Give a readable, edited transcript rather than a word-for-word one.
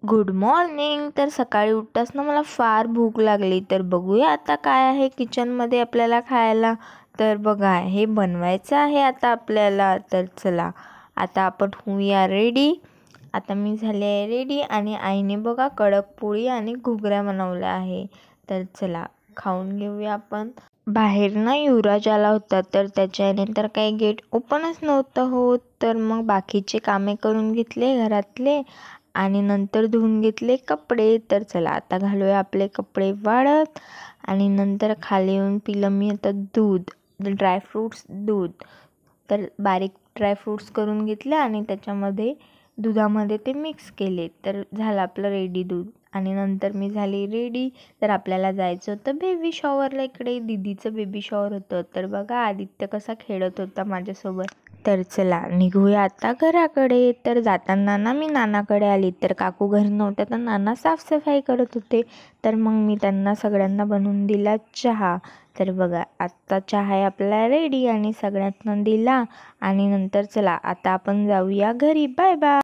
Good morning. तर सकाळी उठताच ना मला फार भूक लागली. तर बघूया आता काय आहे किचनमध्ये आपल्याला खायला. तर बघा हे बनवायचं आहे आता आपल्याला. तर चला आता आपण होऊया रेडी. आता मी झाले आहे रेडी आणि आईने बघा कडक पोळी आणि घुगऱ्या बनवल्या आहे. तर चला खाऊन घेऊया आपण. बाहेर ना युवराज आला होता तर त्याच्यानंतर काही गेट ओपनच नव्हतं होत. तर मग बाकीचे कामे करून घेतले घरातले आणि नंतर धुवून घेतले कपडे. तर चला आता घालूया आपले कपडे वाळत आणि नंतर खाली येऊन पिलं मी आता दूध, ड्रायफ्रूट्स दूध. तर बारीक ड्रायफ्रूट्स करून घेतले आणि त्याच्यामध्ये दुधामध्ये ते मिक्स केले. तर झालं आपलं रेडी दूध. आणि नंतर मी झाली रेडी. तर आपल्याला जायचं होतं बेबी शॉवरला. इकडे दीदीचं बेबी शॉवर होतं. तर बघा आदित्य कसा खेळत होता माझ्यासोबत. तर चला निघूया आता घराकडे. तर जाताना ना मी नानाकडे आली. तर काकू घरी नव्हत्या तर नाना साफसफाई करत होते. तर मग मी त्यांना सगळ्यांना बनवून दिला चहा. तर बघा आत्ता चहा आहे आपला रेडी आणि सगळ्यांना दिला आणि नंतर चला आता आपण जाऊया घरी. Bye bye.